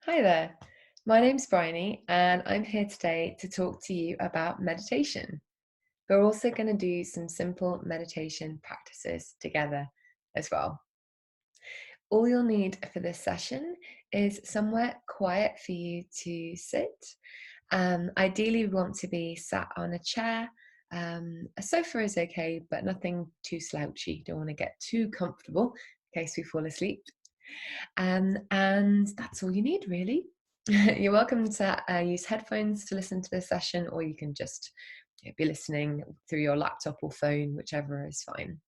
Hi there, my name's Briony and I'm here today to talk to you about meditation. We're also going to do some simple meditation practices together as well. All you'll need for this session is somewhere quiet for you to sit. Ideally, we want to be sat on a chair. A sofa is okay, but nothing too slouchy. Don't want to get too comfortable in case we fall asleep. And that's all you need, really. You're welcome to use headphones to listen to this session, or you can just be listening through your laptop or phone, whichever is fine.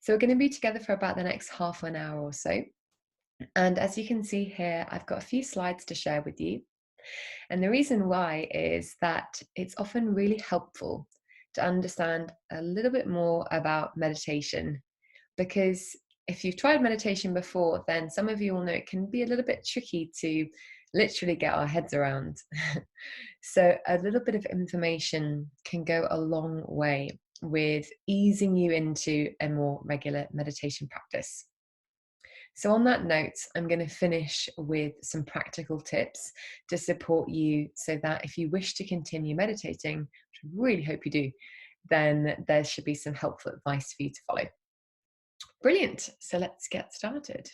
So we're going to be together for about the next half an hour or so. And as you can see here, I've got a few slides to share with you. And the reason why is that it's often really helpful to understand a little bit more about meditation, because if you've tried meditation before, then some of you will know it can be a little bit tricky to literally get our heads around. So a little bit of information can go a long way with easing you into a more regular meditation practice. So on that note, I'm going to finish with some practical tips to support you so that if you wish to continue meditating, which I really hope you do, then there should be some helpful advice for you to follow. Brilliant. So let's get started.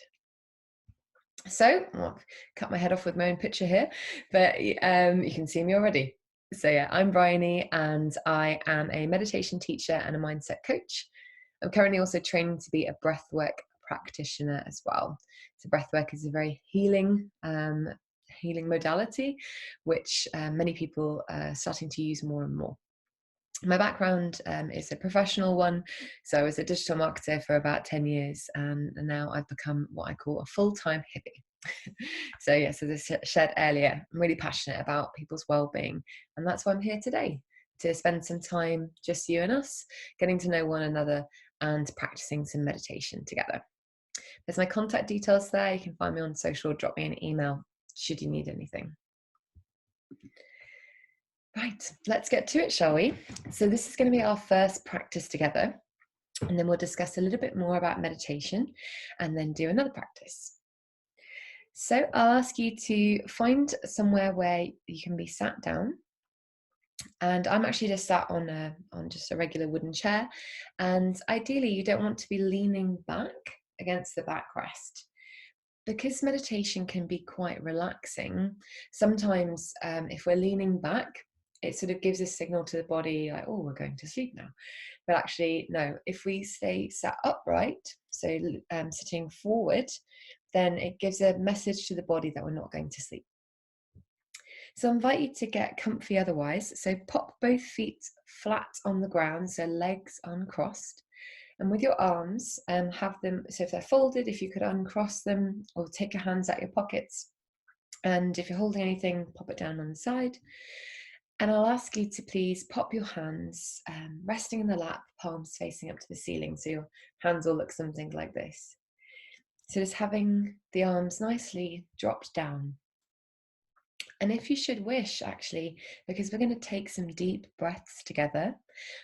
So I've cut my head off with my own picture here, but you can see me already. So yeah, I'm Briony and I am a meditation teacher and a mindset coach. I'm currently also training to be a breathwork practitioner as well. So breathwork is a very healing modality, which many people are starting to use more and more. My background is a professional one. So I was a digital marketer for about 10 years, and now I've become what I call a full-time hippie. So yeah, so this shared earlier, I'm really passionate about people's well-being, and that's why I'm here today, to spend some time, just you and us, getting to know one another and practicing some meditation together. There's my contact details there. You can find me on social, drop me an email should you need anything. Right, let's get to it, shall we? So this is going to be our first practice together, and then we'll discuss a little bit more about meditation and then do another practice. So I'll ask you to find somewhere where you can be sat down. And I'm actually just sat on just a regular wooden chair. And ideally, you don't want to be leaning back against the backrest. Because meditation can be quite relaxing, sometimes if we're leaning back, it sort of gives a signal to the body like, oh, we're going to sleep now. But actually, no, if we stay sat upright, so sitting forward, then it gives a message to the body that we're not going to sleep. So I invite you to get comfy otherwise. So pop both feet flat on the ground, so legs uncrossed. And with your arms, have them, so if they're folded, if you could uncross them or take your hands out your pockets. And if you're holding anything, pop it down on the side. And I'll ask you to please pop your hands resting in the lap, palms facing up to the ceiling. So your hands will look something like this. So just having the arms nicely dropped down. And if you should wish, actually, because we're going to take some deep breaths together,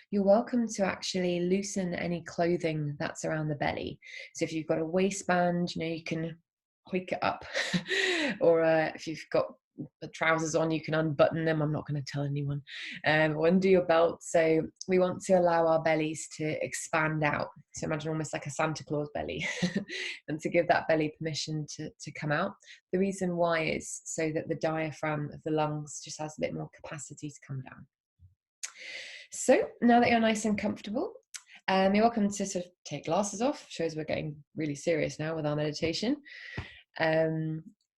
you're welcome to actually loosen any clothing that's around the belly. So if you've got a waistband, you can hike it up. Or if you've got the trousers on, you can unbutton them. I'm not going to tell anyone. Or undo your belt. So we want to allow our bellies to expand out. So imagine almost like a Santa Claus belly, and to give that belly permission to come out. The reason why is so that the diaphragm of the lungs just has a bit more capacity to come down. So now that you're nice and comfortable, you're welcome to sort of take glasses off. Shows we're getting really serious now with our meditation.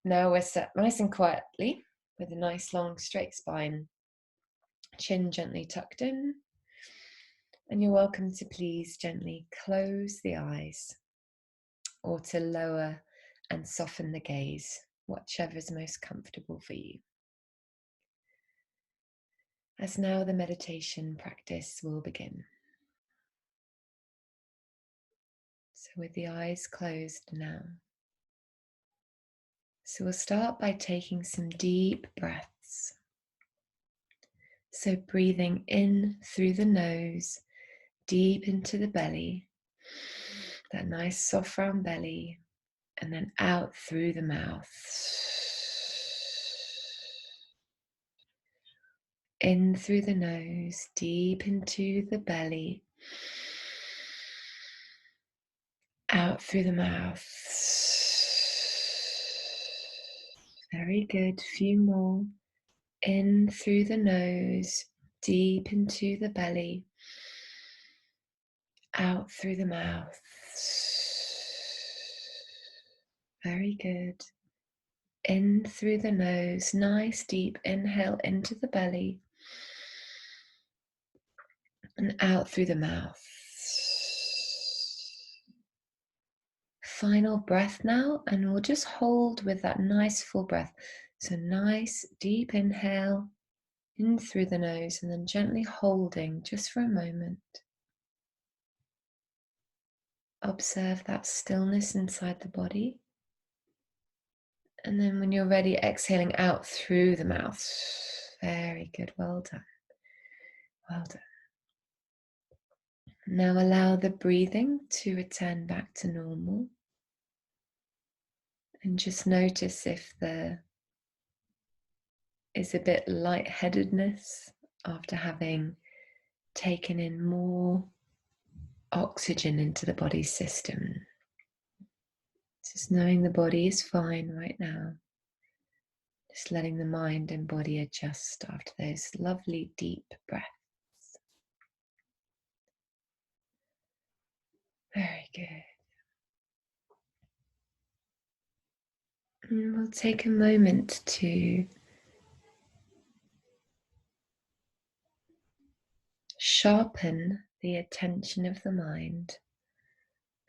Now we're set nice and quietly with a nice long straight spine, chin gently tucked in. And you're welcome to please gently close the eyes or to lower and soften the gaze, whichever is most comfortable for you. As now the meditation practice will begin. So with the eyes closed now. So we'll start by taking some deep breaths. So breathing in through the nose, deep into the belly, that nice soft round belly, and then out through the mouth. In through the nose, deep into the belly. Out through the mouth. Very good. Few more. In through the nose, deep into the belly. Out through the mouth. Very good. In through the nose, nice deep inhale into the belly. And out through the mouth. Final breath now, and we'll just hold with that nice full breath. So nice deep inhale in through the nose, and then gently holding just for a moment. Observe that stillness inside the body. And then when you're ready, exhaling out through the mouth. Very good, well done. Well done. Now allow the breathing to return back to normal. And just notice if there is a bit lightheadedness after having taken in more oxygen into the body's system. Just knowing the body is fine right now. Just letting the mind and body adjust after those lovely deep breaths. Very good. And we'll take a moment to sharpen the attention of the mind.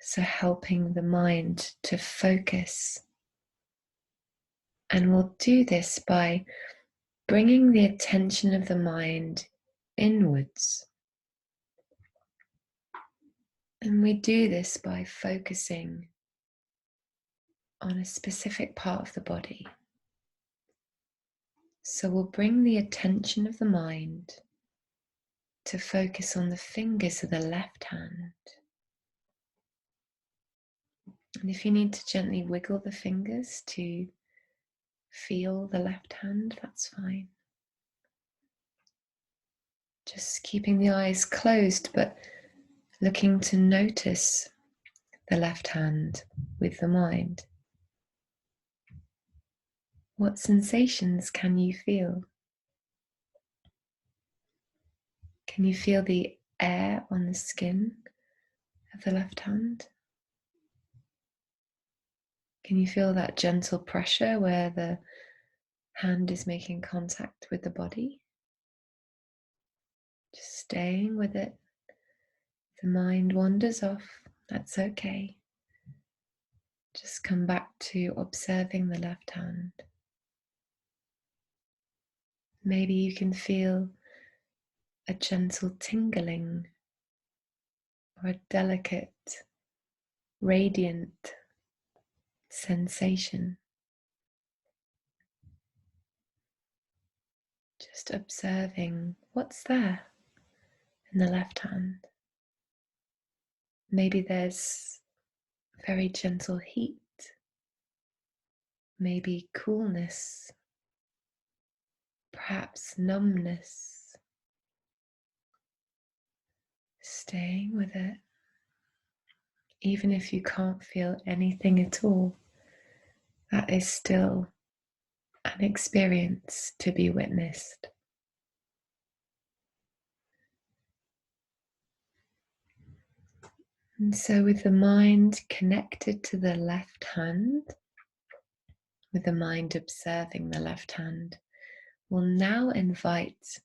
So helping the mind to focus. And we'll do this by bringing the attention of the mind inwards. And we do this by focusing on a specific part of the body. So we'll bring the attention of the mind to focus on the fingers of the left hand. And if you need to gently wiggle the fingers to feel the left hand, that's fine. Just keeping the eyes closed, but looking to notice the left hand with the mind. What sensations can you feel? Can you feel the air on the skin of the left hand? Can you feel that gentle pressure where the hand is making contact with the body? Just staying with it. If the mind wanders off, that's okay. Just come back to observing the left hand. Maybe you can feel a gentle tingling or a delicate, radiant sensation. Just observing what's there in the left hand. Maybe there's very gentle heat, maybe coolness, perhaps numbness. Staying with it. Even if you can't feel anything at all, that is still an experience to be witnessed. And so with the mind connected to the left hand, with the mind observing the left hand, we'll now invite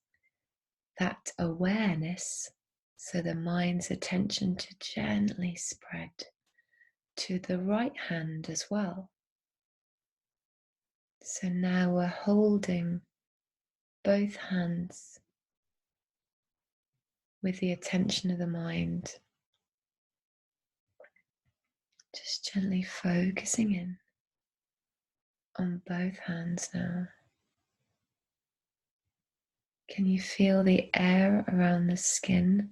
that awareness, so the mind's attention to gently spread to the right hand as well. So now we're holding both hands with the attention of the mind, just gently focusing in on both hands now. Can you feel the air around the skin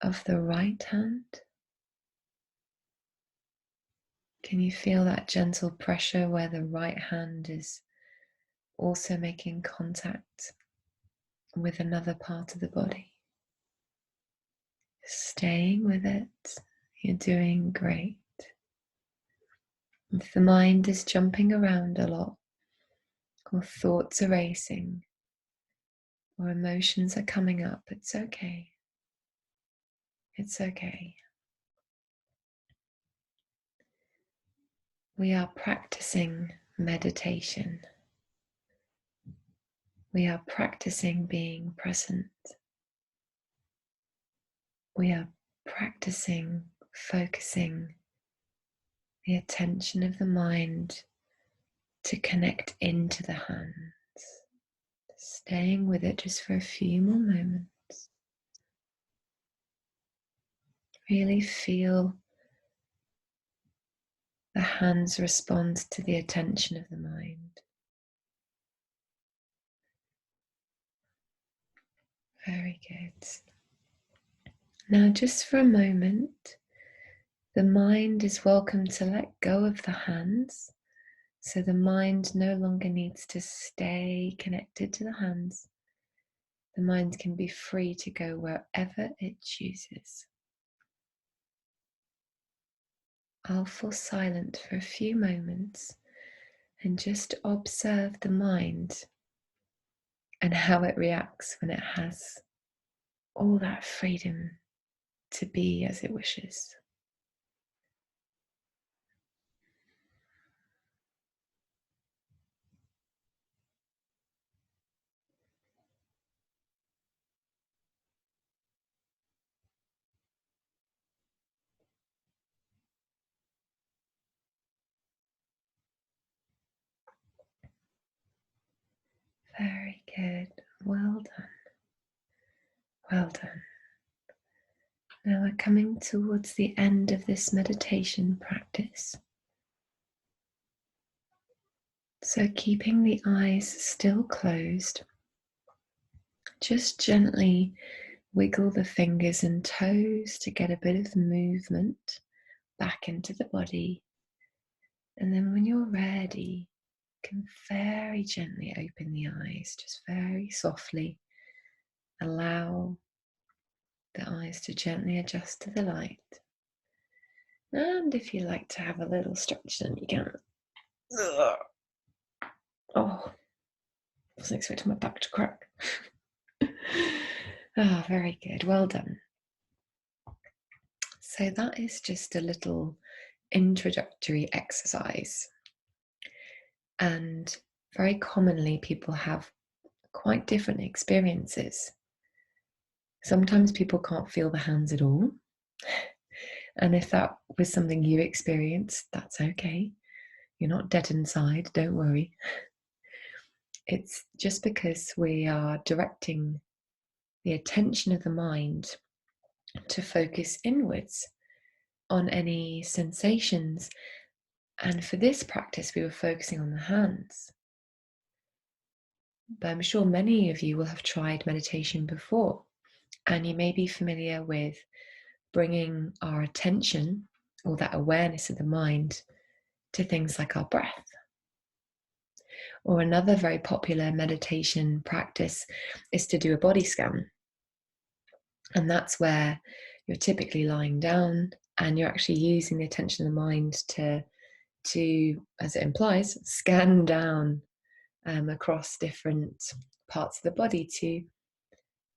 of the right hand? Can you feel that gentle pressure where the right hand is also making contact with another part of the body. Staying with it. You're doing great. If the mind is jumping around a lot, or thoughts are racing, or emotions are coming up, it's okay. It's okay. We are practicing meditation. We are practicing being present. We are practicing focusing the attention of the mind to connect into the hands, staying with it just for a few more moments. Really feel the hands respond to the attention of the mind. Very good. Now, just for a moment, the mind is welcome to let go of the hands. So the mind no longer needs to stay connected to the hands. The mind can be free to go wherever it chooses. I'll fall silent for a few moments and just observe the mind and how it reacts when it has all that freedom to be as it wishes. Very good. Well done. Well done. Now we're coming towards the end of this meditation practice. So keeping the eyes still closed, just gently wiggle the fingers and toes to get a bit of movement back into the body. And then when you're ready, you can very gently open the eyes, just very softly. Allow the eyes to gently adjust to the light. And if you like to have a little stretch, then you can. Oh, wasn't expecting my back to crack. Ah, very good. Well done. So that is just a little introductory exercise. And very commonly, people have quite different experiences. Sometimes people can't feel the hands at all. And if that was something you experienced, that's okay. You're not dead inside, don't worry. It's just because we are directing the attention of the mind to focus inwards on any sensations. And for this practice, we were focusing on the hands. But I'm sure many of you will have tried meditation before, and you may be familiar with bringing our attention or that awareness of the mind to things like our breath. Or another very popular meditation practice is to do a body scan. And that's where you're typically lying down and you're actually using the attention of the mind to as it implies, scan down across different parts of the body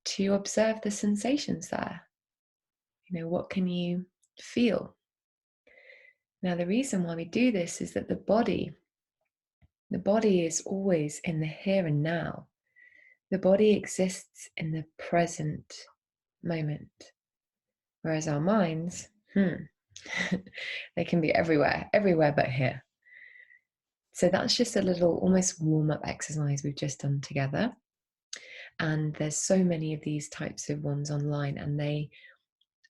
to observe the sensations there. You know, what can you feel? Now, the reason why we do this is that the body is always in the here and now. The body exists in the present moment, whereas our minds, they can be everywhere but here. So that's just a little almost warm-up exercise we've just done together. And there's so many of these types of ones online, and they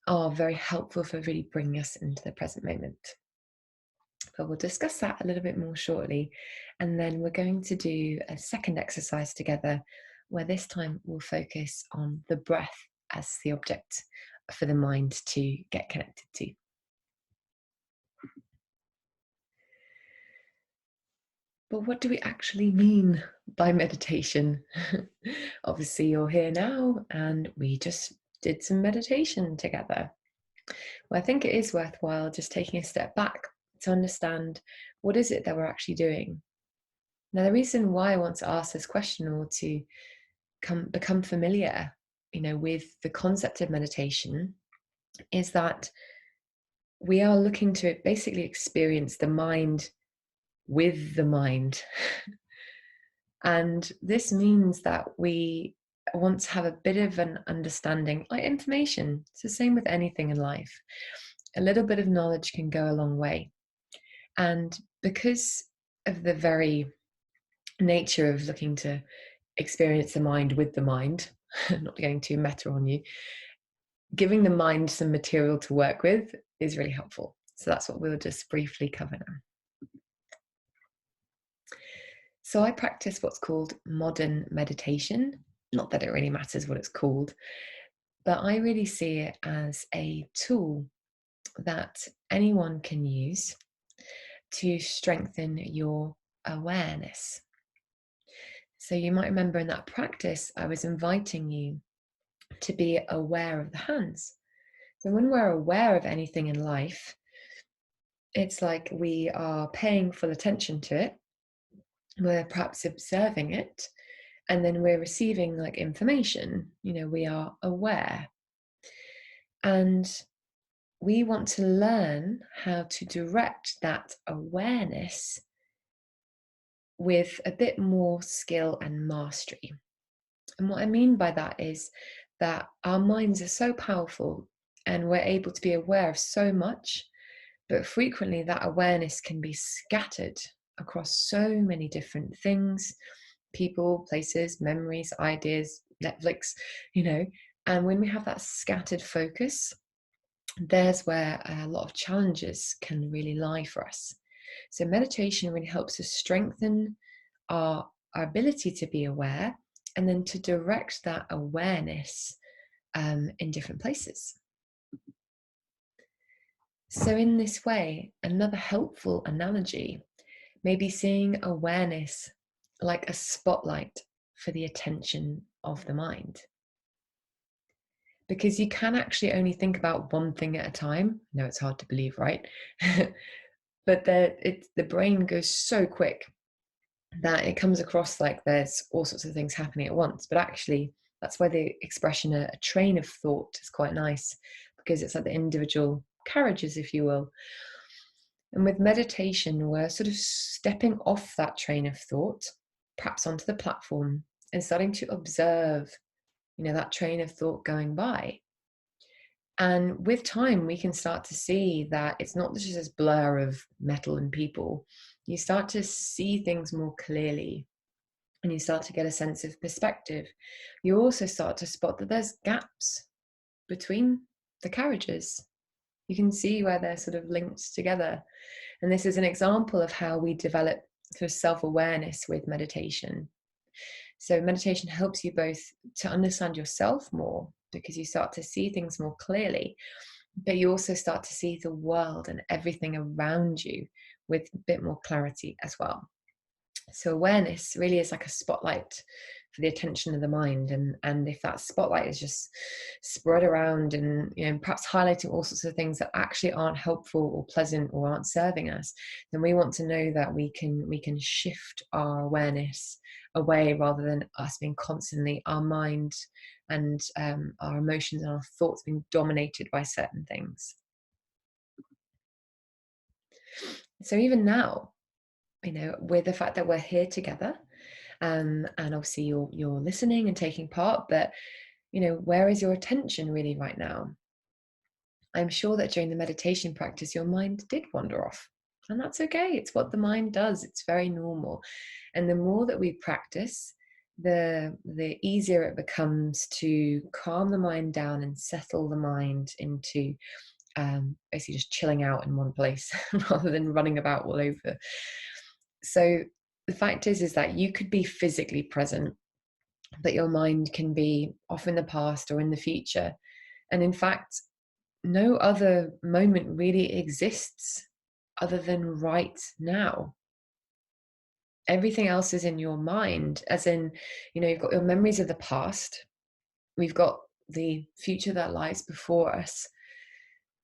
are very helpful for really bringing us into the present moment. But we'll discuss that a little bit more shortly. And then we're going to do a second exercise together, where this time we'll focus on the breath as the object for the mind to get connected to. But what do we actually mean by meditation? Obviously, you're here now, and we just did some meditation together. Well, I think it is worthwhile just taking a step back to understand what is it that we're actually doing. Now, the reason why I want to ask this question, or to become familiar, with the concept of meditation, is that we are looking to basically experience the mind with the mind. And this means that we want to have a bit of an understanding, like information. It's the same with anything in life. A little bit of knowledge can go a long way. And because of the very nature of looking to experience the mind with the mind, not going too meta on you, giving the mind some material to work with is really helpful. So that's what we'll just briefly cover now. So I practice what's called modern meditation. Not that it really matters what it's called, but I really see it as a tool that anyone can use to strengthen your awareness. So you might remember in that practice, I was inviting you to be aware of the hands. So when we're aware of anything in life, it's like we are paying full attention to it. We're perhaps observing it, and then we're receiving like information. We are aware. And we want to learn how to direct that awareness with a bit more skill and mastery. And what I mean by that is that our minds are so powerful and we're able to be aware of so much, but frequently that awareness can be scattered across so many different things, people, places, memories, ideas, Netflix, and when we have that scattered focus, there's where a lot of challenges can really lie for us. So meditation really helps us strengthen our ability to be aware, and then to direct that awareness in different places. So in this way, another helpful analogy may be seeing awareness like a spotlight for the attention of the mind. Because you can actually only think about one thing at a time. No, it's hard to believe, right? But the brain goes so quick that it comes across like there's all sorts of things happening at once. But actually, that's why the expression a train of thought is quite nice, because it's like the individual carriages, if you will. And with meditation, we're sort of stepping off that train of thought, perhaps onto the platform, and starting to observe, that train of thought going by. And with time, we can start to see that it's not just this blur of metal and people. You start to see things more clearly, and you start to get a sense of perspective. You also start to spot that there's gaps between the carriages. You can see where they're sort of linked together. And this is an example of how we develop sort of self-awareness with meditation. So meditation helps you both to understand yourself more, because you start to see things more clearly, but you also start to see the world and everything around you with a bit more clarity as well. So awareness really is like a spotlight for the attention of the mind, and if that spotlight is just spread around and perhaps highlighting all sorts of things that actually aren't helpful or pleasant or aren't serving us, then we want to know that we can shift our awareness away, rather than us being constantly, our mind and our emotions and our thoughts being dominated by certain things. So even now, with the fact that we're here together, and obviously you're listening and taking part, but where is your attention really right now? I'm sure that during the meditation practice your mind did wander off, and that's okay. It's what the mind does. It's very normal. And the more that we practice, the easier it becomes to calm the mind down and settle the mind into basically just chilling out in one place rather than running about all over. So the fact is that you could be physically present, but your mind can be off in the past or in the future. And in fact, no other moment really exists other than right now. Everything else is in your mind, as in, you've got your memories of the past, we've got the future that lies before us,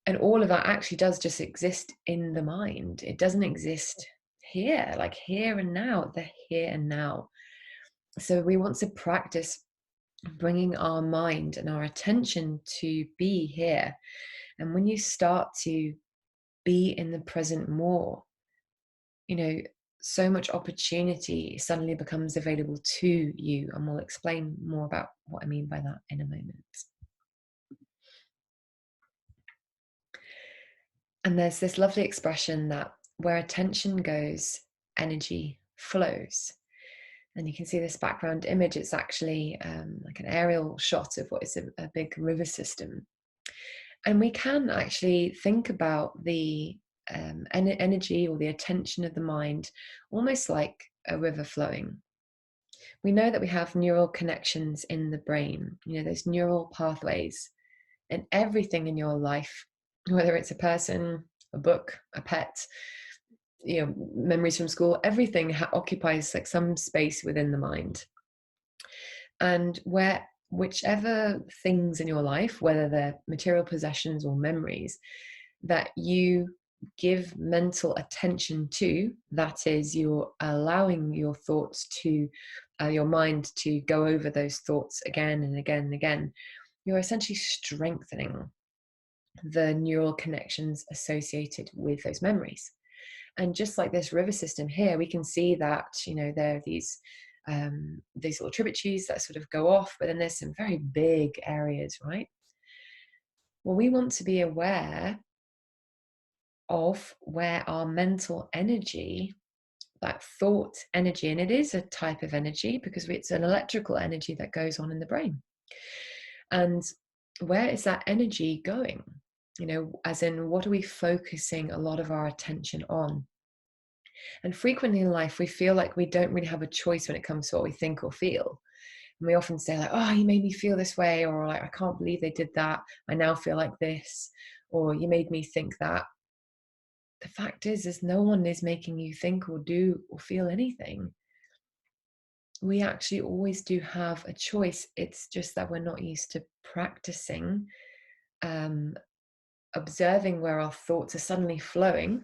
and all of that actually does just exist in the mind. It doesn't exist here, like here and now, the here and now. So we want to practice bringing our mind and our attention to be here. And when you start to be in the present more, so much opportunity suddenly becomes available to you. And we'll explain more about what I mean by that in a moment. And there's this lovely expression that where attention goes, energy flows. And you can see this background image. It's actually like an aerial shot of what is a big river system. And we can actually think about the energy or the attention of the mind almost like a river flowing. We know that we have neural connections in the brain, those neural pathways, and everything in your life, whether it's a person, a book, a pet, memories from school, everything occupies like some space within the mind. And whichever things in your life, whether they're material possessions or memories, that you give mental attention to, that is, you're allowing your thoughts to, your mind to go over those thoughts again and again and again, you're essentially strengthening the neural connections associated with those memories. And just like this river system here, we can see that, there are these little tributaries that sort of go off, but then there's some very big areas, right? Well, we want to be aware of where our mental energy, that thought energy, and it is a type of energy because it's an electrical energy that goes on in the brain. And where is that energy going? As in, what are we focusing a lot of our attention on? And frequently in life, we feel like we don't really have a choice when it comes to what we think or feel. And we often say like, oh, you made me feel this way, or like, I can't believe they did that. I now feel like this, or you made me think that. The fact is no one is making you think or do or feel anything. We actually always do have a choice. It's just that we're not used to practicing observing where our thoughts are suddenly flowing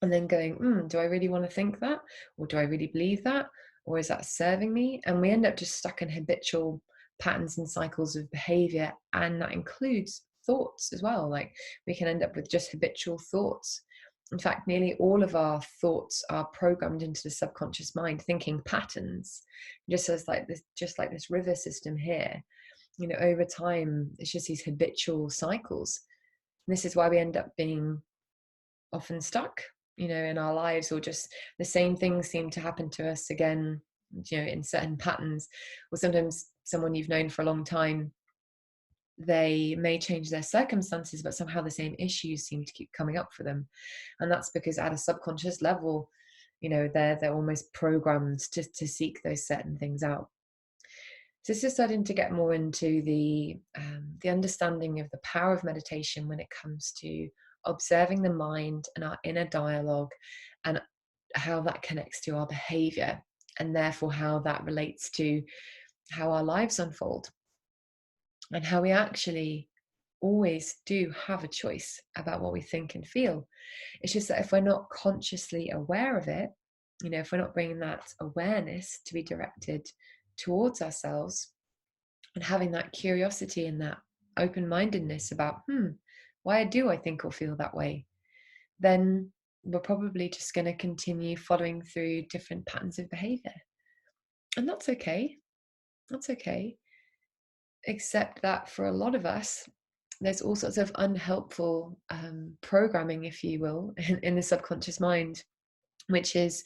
and then going, do I really want to think that? Or do I really believe that? Or is that serving me? And we end up just stuck in habitual patterns and cycles of behavior. And that includes thoughts as well. Like we can end up with just habitual thoughts. In fact, nearly all of our thoughts are programmed into the subconscious mind, thinking patterns, just like this river system here. Over time, it's just these habitual cycles. And this is why we end up being often stuck, in our lives, or just the same things seem to happen to us again, in certain patterns. Or sometimes someone you've known for a long time, they may change their circumstances, but somehow the same issues seem to keep coming up for them. And that's because at a subconscious level, they're almost programmed to seek those certain things out. So this is starting to get more into the understanding of the power of meditation when it comes to observing the mind and our inner dialogue, and how that connects to our behavior, and therefore how that relates to how our lives unfold, and how we actually always do have a choice about what we think and feel. It's just that if we're not consciously aware of it, if we're not bringing that awareness to be directed towards ourselves, and having that curiosity and that open-mindedness about, why do I think or feel that way, then we're probably just going to continue following through different patterns of behavior. And that's okay. That's okay. Except that for a lot of us, there's all sorts of unhelpful programming, if you will, in the subconscious mind, which is,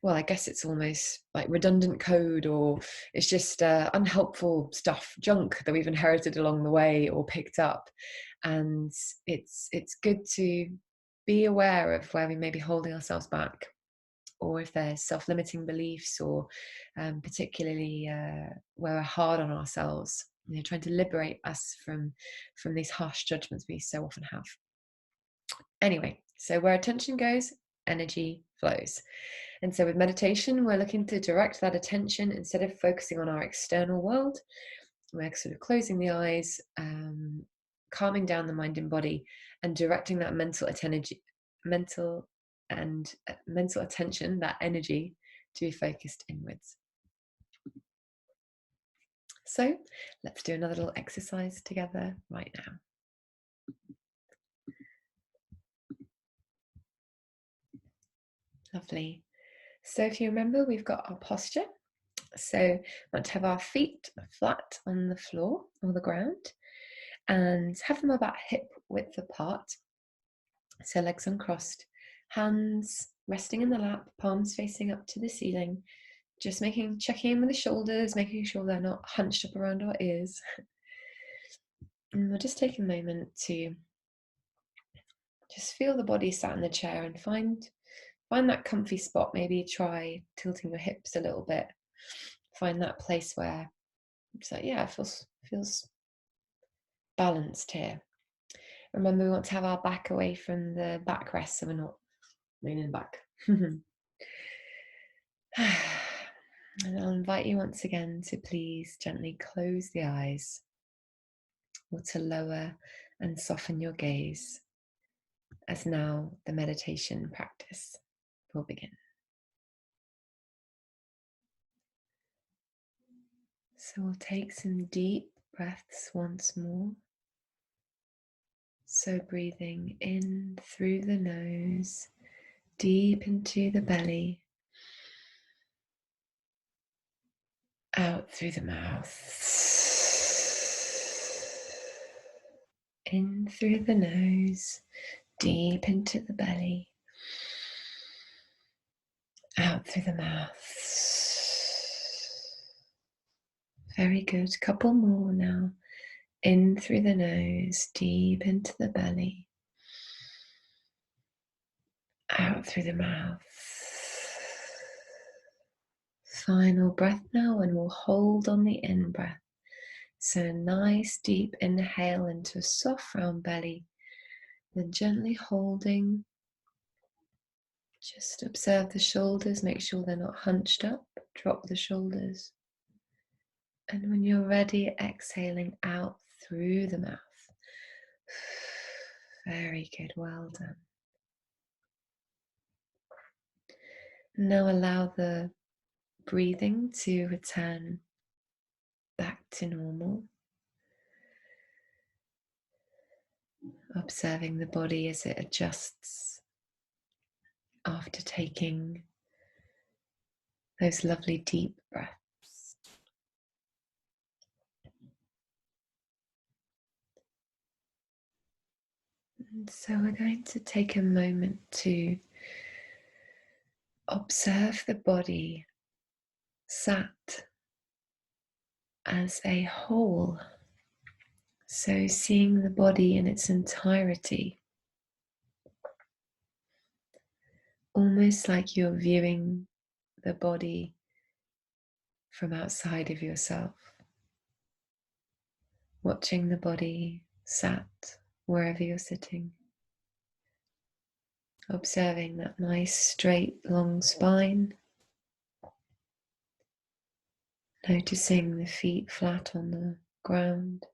well, I guess it's almost like redundant code, or it's just unhelpful stuff, junk that we've inherited along the way or picked up. And it's good to be aware of where we may be holding ourselves back, or if there's self-limiting beliefs, or particularly where we're hard on ourselves, trying to liberate us from these harsh judgments we so often have. Anyway, so where attention goes, energy flows. And so with meditation, we're looking to direct that attention instead of focusing on our external world. We're sort of closing the eyes, calming down the mind and body, and directing that mental attention, that energy, to be focused inwards. So let's do another little exercise together right now. Lovely. So if you remember, we've got our posture. So we want to have our feet flat on the floor or the ground and have them about hip width apart. So legs uncrossed, hands resting in the lap, palms facing up to the ceiling. Just checking in with the shoulders, making sure they're not hunched up around our ears. And we'll just take a moment to just feel the body sat in the chair and find that comfy spot. Maybe try tilting your hips a little bit. Find that place where it's like, yeah, it feels balanced here. Remember, we want to have our back away from the backrest, so we're not leaning back. And I'll invite you once again to please gently close the eyes or to lower and soften your gaze, as now the meditation practice will begin. So we'll take some deep breaths once more. So breathing in through the nose, deep into the belly, out through the mouth, in through the nose, deep into the belly, out through the mouth. Very good. Couple more now. In through the nose, deep into the belly, out through the mouth. Final breath now, and we'll hold on the in-breath. So a nice deep inhale into a soft round belly, then gently holding. Just observe the shoulders, make sure they're not hunched up. Drop the shoulders. And when you're ready, exhaling out through the mouth. Very good, well done. Now allow the breathing to return back to normal. Observing the body as it adjusts after taking those lovely deep breaths. And so we're going to take a moment to observe the body sat as a whole. So seeing the body in its entirety, almost like you're viewing the body from outside of yourself, watching the body sat wherever you're sitting, observing that nice straight long spine, noticing the feet flat on the ground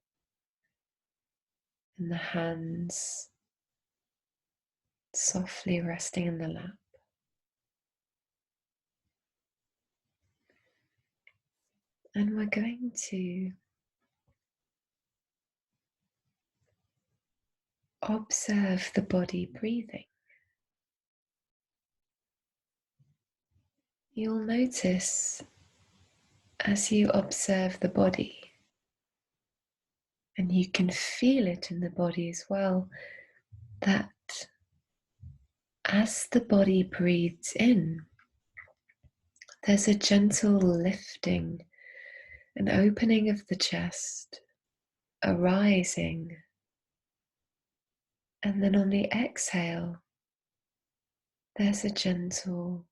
and the hands softly resting in the lap. And we're going to observe the body breathing. You'll notice as you observe the body, and you can feel it in the body as well, that as the body breathes in, there's a gentle lifting, an opening of the chest, a rising, and then on the exhale, there's a gentle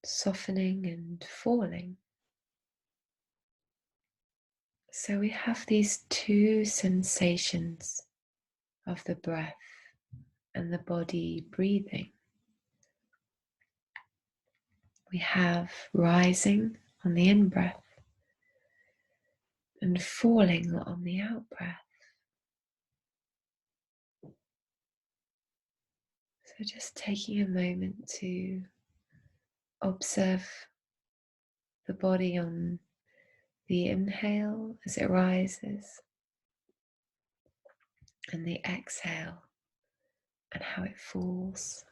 softening and falling. So we have these two sensations of the breath and the body breathing. we have rising on the in-breath and falling on the out-breath. So just taking a moment to observe the body on the inhale as it rises and the exhale and how it falls.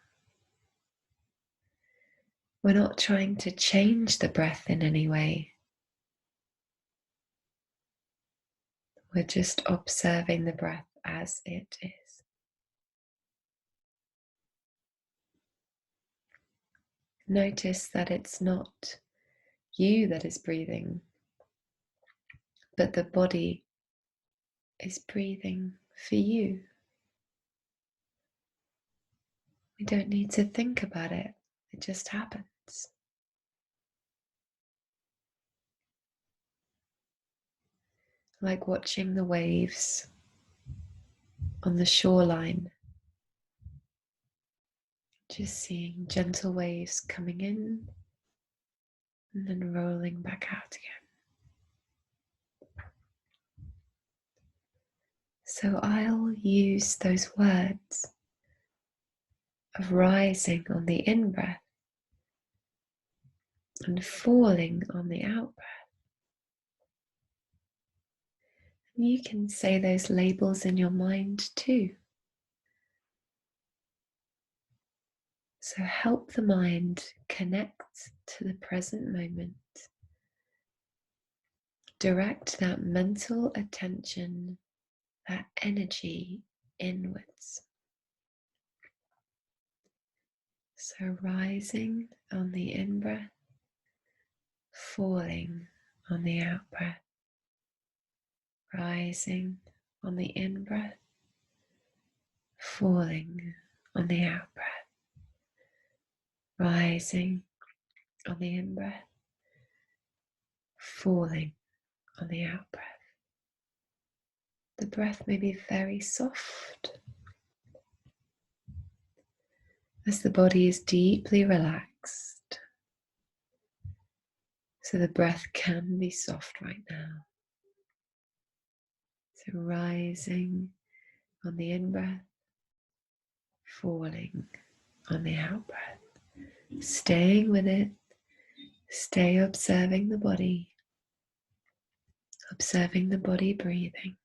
We're not trying to change the breath in any way. We're just observing the breath as it is. Notice that it's not you that is breathing, but the body is breathing for you. We don't need to think about it, it just happens. Like watching the waves on the shoreline, just seeing gentle waves coming in and then rolling back out again. So I'll use those words of rising on the in-breath and falling on the out-breath. And you can say those labels in your mind too. So help the mind connect to the present moment. Direct that mental attention, that energy inwards. So rising on the in-breath, falling on the out-breath. Rising on the in-breath, falling on the out-breath. Rising on the in-breath, falling on the out-breath. The breath may be very soft as the body is deeply relaxed. So the breath can be soft right now. So rising on the in-breath, falling on the out-breath. Staying with it, stay observing the body breathing.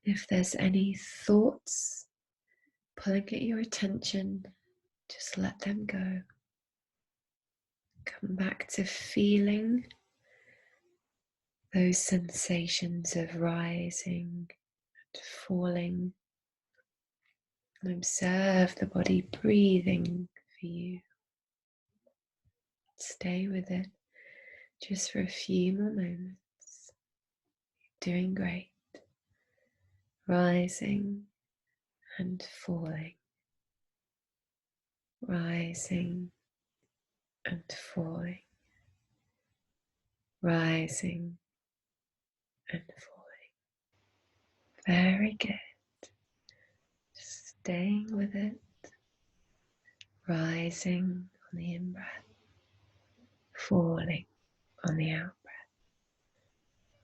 If there's any thoughts pulling at your attention, just let them go. Come back to feeling those sensations of rising and falling. And observe the body breathing for you. Stay with it just for a few more moments. You're doing great. Rising and falling. Rising and falling. Rising and falling. Very good. Just staying with it. Rising on the in-breath. Falling on the out-breath.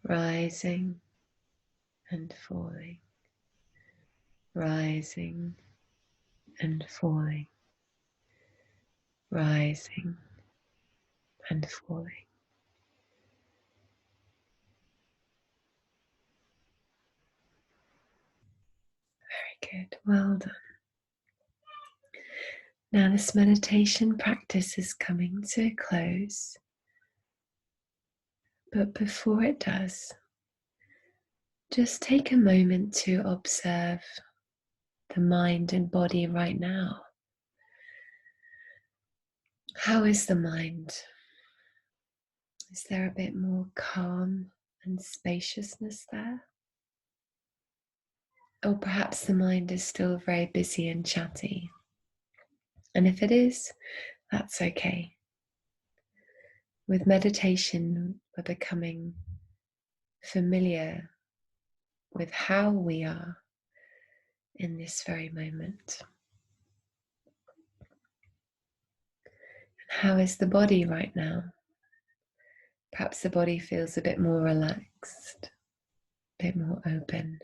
Rising and falling. Rising and falling. Rising and falling. Very good. Well done. Now this meditation practice is coming to a close. But before it does, just take a moment to observe the mind and body right now. How is the mind? Is there a bit more calm and spaciousness there? Or perhaps the mind is still very busy and chatty. And if it is, that's okay. With meditation, we're becoming familiar with how we are in this very moment. How is the body right now? Perhaps the body feels a bit more relaxed, a bit more open.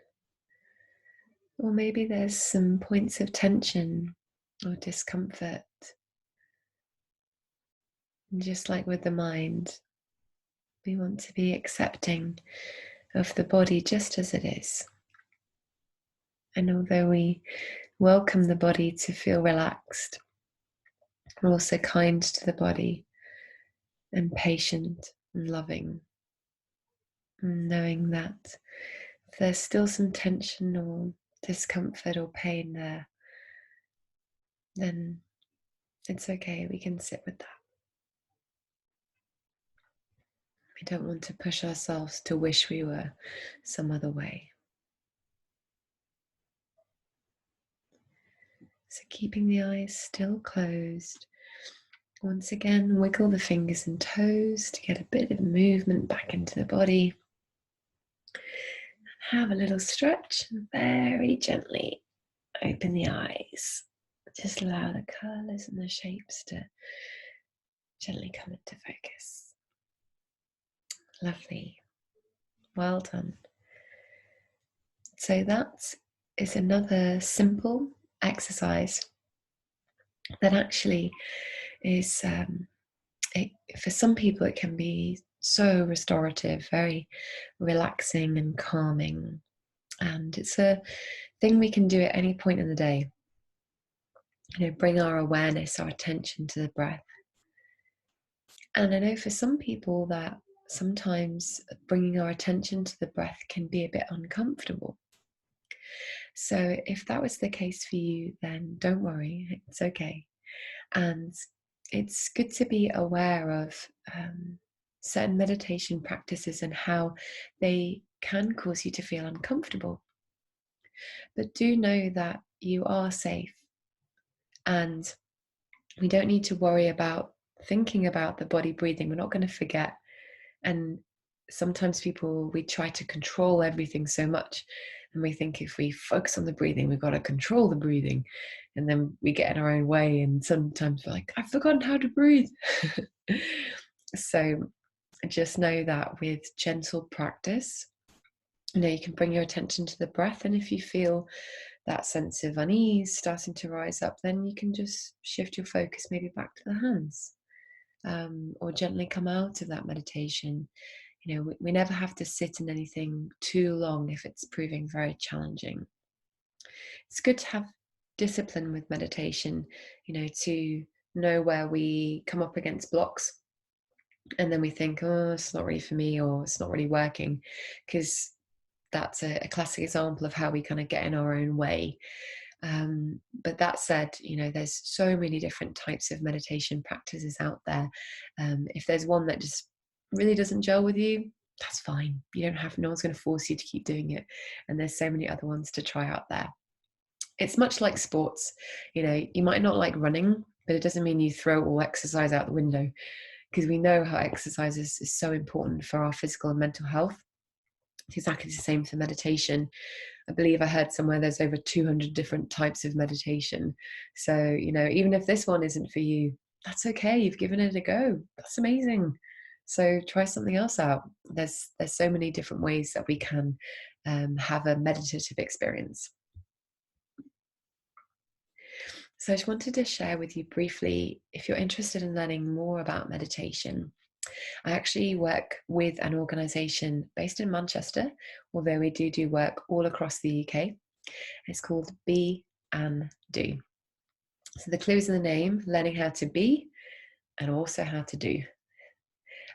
Or maybe there's some points of tension or discomfort. And just like with the mind, we want to be accepting of the body just as it is. And although we welcome the body to feel relaxed, we're also kind to the body and patient and loving, and knowing that if there's still some tension or discomfort or pain there, then it's okay, we can sit with that. We don't want to push ourselves to wish we were some other way. So keeping the eyes still closed. Once again, wiggle the fingers and toes to get a bit of movement back into the body. Have a little stretch and very gently open the eyes. Just allow the colours and the shapes to gently come into focus. Lovely. Well done. So that is another simple exercise that actually is, for some people, it can be so restorative, very relaxing and calming. And it's a thing we can do at any point in the day. Bring our awareness, our attention to the breath. And I know for some people that sometimes bringing our attention to the breath can be a bit uncomfortable. So if that was the case for you, then don't worry, it's okay. And it's good to be aware of certain meditation practices and how they can cause you to feel uncomfortable. But do know that you are safe, and we don't need to worry about thinking about the body breathing. We're not going to forget. And sometimes we try to control everything so much, and we think if we focus on the breathing, we've got to control the breathing, and then we get in our own way, and sometimes we're like, I've forgotten how to breathe. So just know that with gentle practice, you can bring your attention to the breath, and if you feel that sense of unease starting to rise up, then you can just shift your focus maybe back to the hands, or gently come out of that meditation. We never have to sit in anything too long if it's proving very challenging. It's good to have discipline with meditation, to know where we come up against blocks and then we think, oh, it's not really for me, or it's not really working, because that's a classic example of how we kind of get in our own way. But that said, there's so many different types of meditation practices out there. If there's one that just really doesn't gel with you, that's fine. No one's going to force you to keep doing it. And there's so many other ones to try out there. It's much like sports. You might not like running, but it doesn't mean you throw all exercise out the window, because we know how exercise is so important for our physical and mental health. It's exactly the same for meditation. I believe I heard somewhere there's over 200 different types of meditation. So, even if this one isn't for you, that's okay. You've given it a go. That's amazing. So try something else out. There's so many different ways that we can have a meditative experience. So I just wanted to share with you briefly, if you're interested in learning more about meditation, I actually work with an organisation based in Manchester, although we do work all across the UK. It's called Be and Do. So the clue is in the name, learning how to be and also how to do.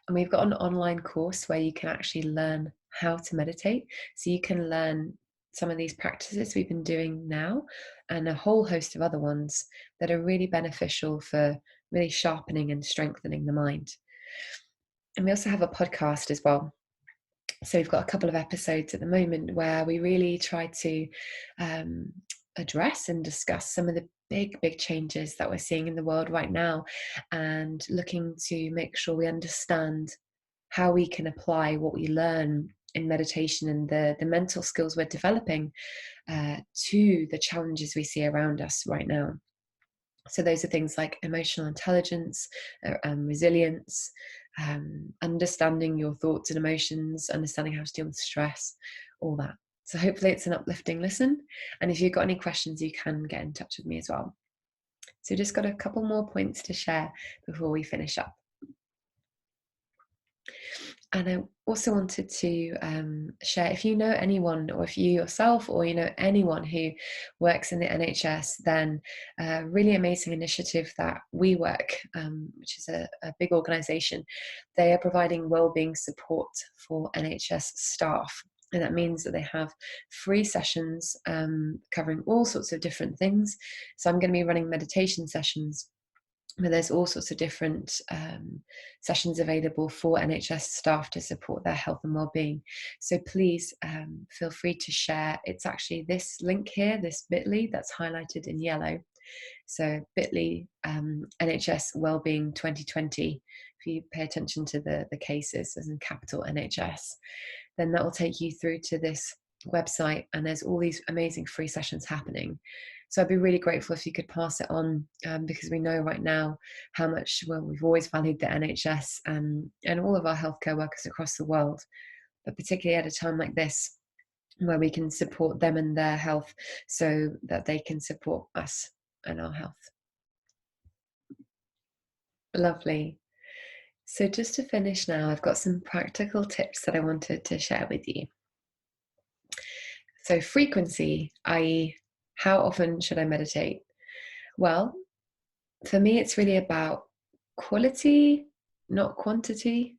And we've got an online course where you can actually learn how to meditate. So you can learn some of these practices we've been doing now and a whole host of other ones that are really beneficial for really sharpening and strengthening the mind. And we also have a podcast as well. So we've got a couple of episodes at the moment where we really try to address and discuss some of the big changes that we're seeing in the world right now, and looking to make sure we understand how we can apply what we learn in meditation and the mental skills we're developing to the challenges we see around us right now. So those are things like emotional intelligence, resilience, understanding your thoughts and emotions, understanding how to deal with stress, all that. So hopefully it's an uplifting listen. And if you've got any questions, you can get in touch with me as well. So just got a couple more points to share before we finish up. And I also wanted to share, if you know anyone, or if you yourself, or you know anyone who works in the NHS, then a really amazing initiative that We Work, which is a big organisation, they are providing wellbeing support for NHS staff. And that means that they have free sessions covering all sorts of different things. So I'm going to be running meditation sessions, but there's all sorts of different sessions available for NHS staff to support their health and well-being. So please feel free to share. It's actually this link here, this bit.ly that's highlighted in yellow. So bit.ly NHS Wellbeing 2020. If you pay attention to the cases as in capital NHS, then that will take you through to this website, and there's all these amazing free sessions happening. So I'd be really grateful if you could pass it on, because we know right now how much, well, we've always valued the NHS and all of our healthcare workers across the world, but particularly at a time like this, where we can support them and their health so that they can support us and our health. Lovely. So just to finish now, I've got some practical tips that I wanted to share with you. So frequency, i.e., how often should I meditate? Well, for me, it's really about quality, not quantity.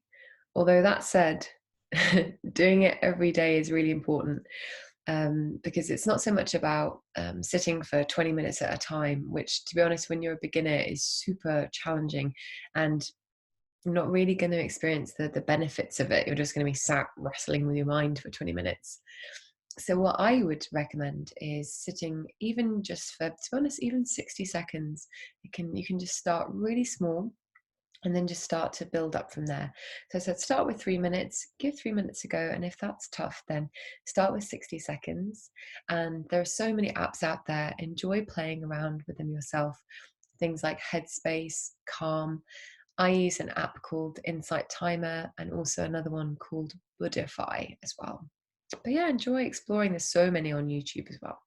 Although that said, doing it every day is really important, because it's not so much about sitting for 20 minutes at a time, which, to be honest, when you're a beginner is super challenging and you're not really going to experience the benefits of it. You're just going to be sat wrestling with your mind for 20 minutes. So what I would recommend is sitting, even just for, to be honest, even 60 seconds. You can just start really small and then just start to build up from there. So I said start with 3 minutes, give 3 minutes a go, and if that's tough, then start with 60 seconds. And there are so many apps out there. Enjoy playing around with them yourself. Things like Headspace, Calm. I use an app called Insight Timer, and also another one called Buddhify as well. But yeah, enjoy exploring. There's so many on YouTube as well.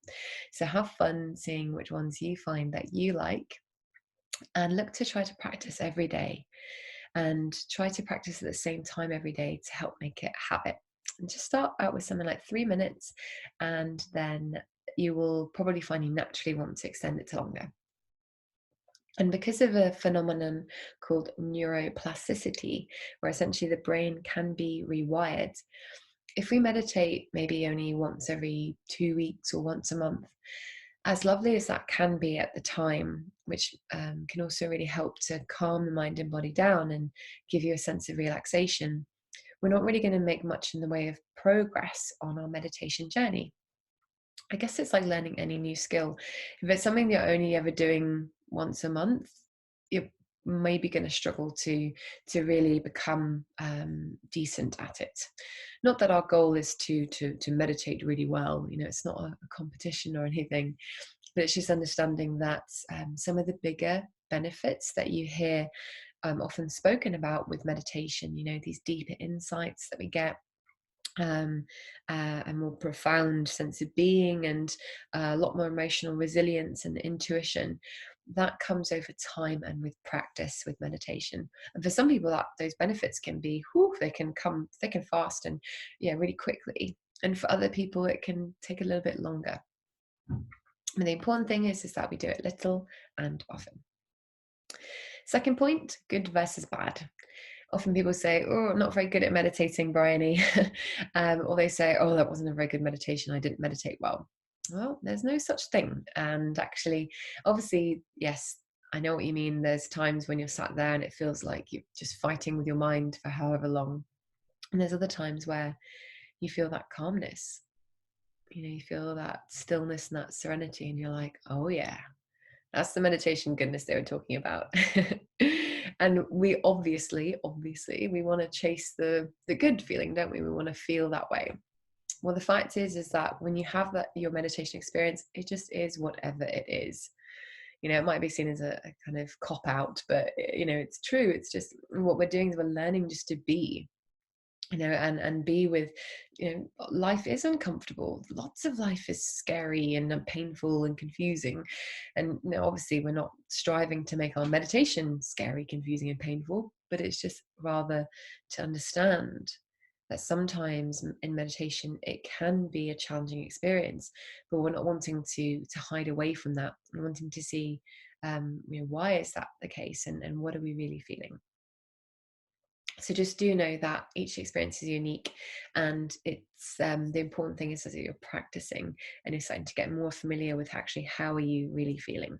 So have fun seeing which ones you find that you like, and look to try to practice every day, and try to practice at the same time every day to help make it a habit. And just start out with something like 3 minutes, and then you will probably find you naturally want to extend it to longer. And because of a phenomenon called neuroplasticity, where essentially the brain can be rewired, if we meditate maybe only once every 2 weeks or once a month, as lovely as that can be at the time, which can also really help to calm the mind and body down and give you a sense of relaxation, we're not really going to make much in the way of progress on our meditation journey. I guess it's like learning any new skill. If it's something you're only ever doing once a month, you're maybe going to struggle to really become decent at it. Not that our goal is to meditate really well. You know, it's not a competition or anything, but it's just understanding that some of the bigger benefits that you hear often spoken about with meditation, you know, these deeper insights that we get, a more profound sense of being, and a lot more emotional resilience and intuition, that comes over time and with practice with meditation. And for some people, that those benefits can be, they can come thick and fast and really quickly. And for other people, it can take a little bit longer. And the important thing is that we do it little and often. Second point, good versus bad. Often people say, oh, I'm not very good at meditating, Briony. Or they say, oh, that wasn't a very good meditation. I didn't meditate well. Well, there's no such thing. And actually, obviously, yes, I know what you mean. There's times when you're sat there and it feels like you're just fighting with your mind for however long. And there's other times where you feel that calmness. You know, you feel that stillness and that serenity, and you're like, oh yeah, that's the meditation goodness they were talking about. And we obviously, we want to chase the good feeling, don't we? We want to feel that way. Well, the fact is that when you have that, your meditation experience, it just is whatever it is. It might be seen as a kind of cop out, but it's true. It's just what we're doing is we're learning just to be, and be with, life is uncomfortable. Lots of life is scary and painful and confusing. And obviously we're not striving to make our meditation scary, confusing and painful, but it's just rather to understand that sometimes in meditation it can be a challenging experience, but we're not wanting to hide away from that. We're wanting to see, why is that the case, and what are we really feeling. So just do know that each experience is unique, and it's the important thing is that you're practicing and you're starting to get more familiar with actually how are you really feeling.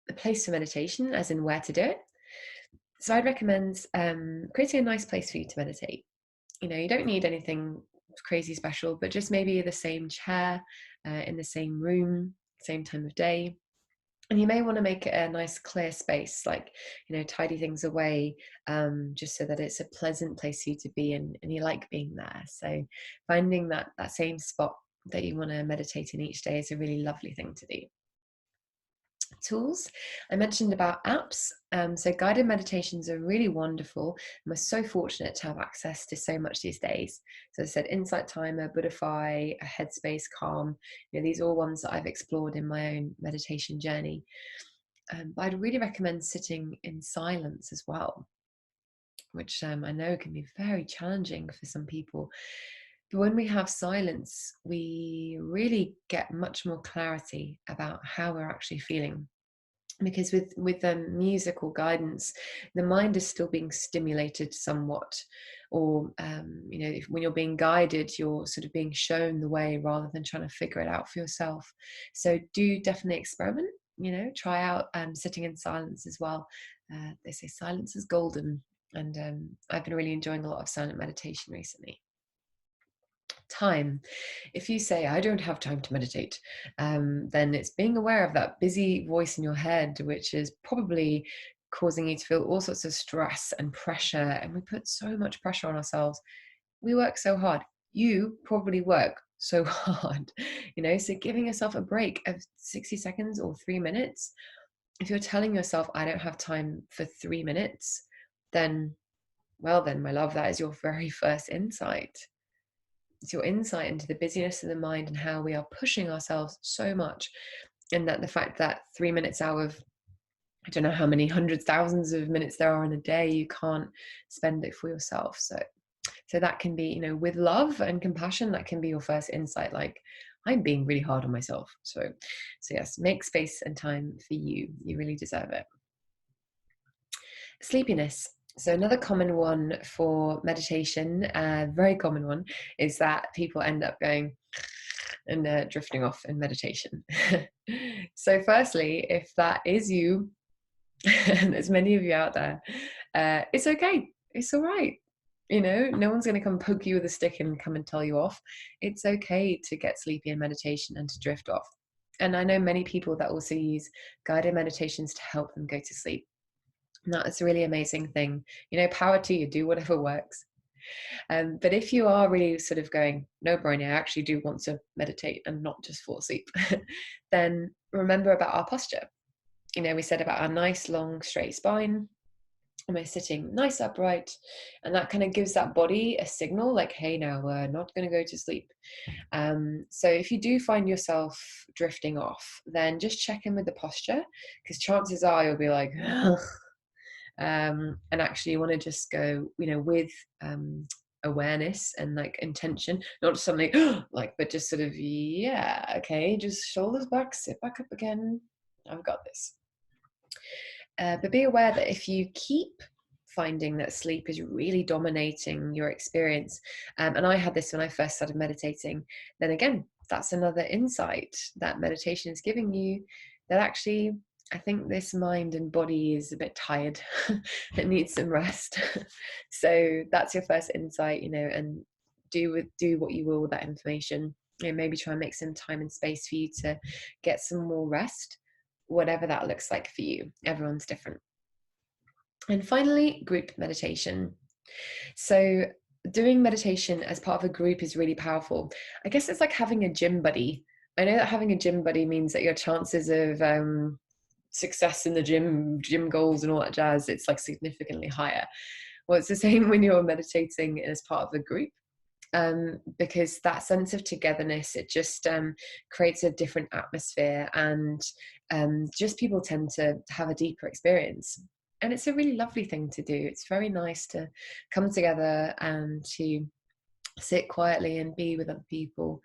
The place for meditation, as in where to do it. So I'd recommend creating a nice place for you to meditate. You don't need anything crazy special, but just maybe the same chair, in the same room, same time of day. And you may want to make it a nice clear space, like, tidy things away, just so that it's a pleasant place for you to be in and you like being there. So finding that same spot that you want to meditate in each day is a really lovely thing to do. Tools. I mentioned about apps. So guided meditations are really wonderful, and we're so fortunate to have access to so much these days. So as I said, Insight Timer, Buddhify, Headspace, Calm, these are all ones that I've explored in my own meditation journey. But I'd really recommend sitting in silence as well, which I know can be very challenging for some people. But when we have silence, we really get much more clarity about how we're actually feeling. Because with musical guidance, the mind is still being stimulated somewhat, or when you're being guided, you're sort of being shown the way rather than trying to figure it out for yourself. So do definitely experiment. Try out sitting in silence as well. They say silence is golden, and I've been really enjoying a lot of silent meditation recently. Time. If you say, I don't have time to meditate, then it's being aware of that busy voice in your head, which is probably causing you to feel all sorts of stress and pressure. And we put so much pressure on ourselves. We work so hard. You probably work so hard, so giving yourself a break of 60 seconds or 3 minutes. If you're telling yourself, I don't have time for 3 minutes, then, well, then, my love, that is your very first insight. It's your insight into the busyness of the mind and how we are pushing ourselves so much, and that the fact that 3 minutes out of, I don't know how many hundreds, thousands of minutes there are in a day, you can't spend it for yourself. So that can be, with love and compassion, that can be your first insight, like, I'm being really hard on myself. So yes, make space and time for you. You really deserve it. Sleepiness. So another common one for meditation, very common one, is that people end up going and drifting off in meditation. So firstly, if that is you, and there's many of you out there, it's okay. It's all right. No one's going to come poke you with a stick and come and tell you off. It's okay to get sleepy in meditation and to drift off. And I know many people that also use guided meditations to help them go to sleep. And that's a really amazing thing. Power to you, do whatever works. But if you are really sort of going, no, Briony, I actually do want to meditate and not just fall asleep, then remember about our posture. We said about our nice, long, straight spine. And we're sitting nice upright, and that kind of gives that body a signal like, hey, now we're not going to go to sleep. So if you do find yourself drifting off, then just check in with the posture, because chances are you'll be like, ugh. And actually you want to just go, with awareness and like intention, not just something like, but just sort of, yeah, okay, just shoulders back, sit back up again, I've got this. But be aware that if you keep finding that sleep is really dominating your experience, and I had this when I first started meditating, then again, that's another insight that meditation is giving you, that actually, I think this mind and body is a bit tired. It needs some rest. So that's your first insight, and do what you will with that information. Maybe try and make some time and space for you to get some more rest, whatever that looks like for you. Everyone's different. And finally, group meditation. So doing meditation as part of a group is really powerful. I guess it's like having a gym buddy I know that having a gym buddy means that your chances of success in the gym goals and all that jazz, it's like significantly higher. Well, it's the same when you're meditating as part of a group. Because that sense of togetherness, it just creates a different atmosphere, and just people tend to have a deeper experience. And it's a really lovely thing to do. It's very nice to come together and to sit quietly and be with other people.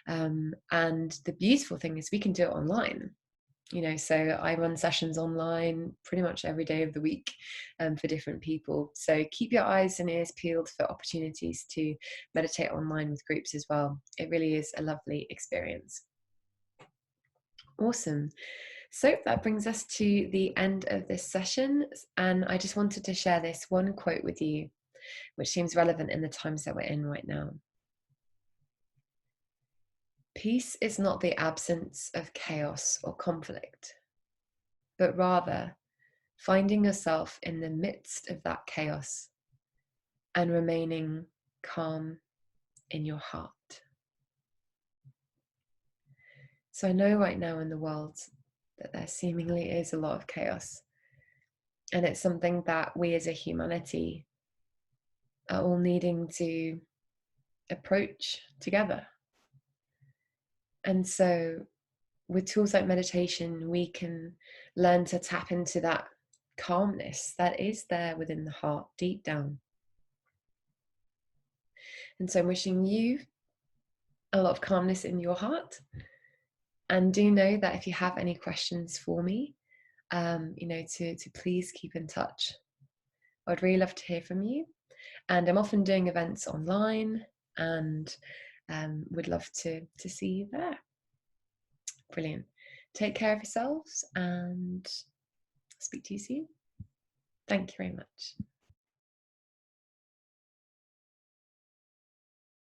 And the beautiful thing is we can do it online. So I run sessions online pretty much every day of the week for different people. So keep your eyes and ears peeled for opportunities to meditate online with groups as well. It really is a lovely experience. Awesome. So that brings us to the end of this session. And I just wanted to share this one quote with you, which seems relevant in the times that we're in right now. Peace is not the absence of chaos or conflict, but rather finding yourself in the midst of that chaos and remaining calm in your heart. So I know right now in the world that there seemingly is a lot of chaos, and it's something that we as a humanity are all needing to approach together. And so with tools like meditation, we can learn to tap into that calmness that is there within the heart, deep down. And so I'm wishing you a lot of calmness in your heart. And do know that if you have any questions for me, to please keep in touch. I'd really love to hear from you. And I'm often doing events online, and would love to see you there. Brilliant. Take care of yourselves, and speak to you soon. Thank you very much.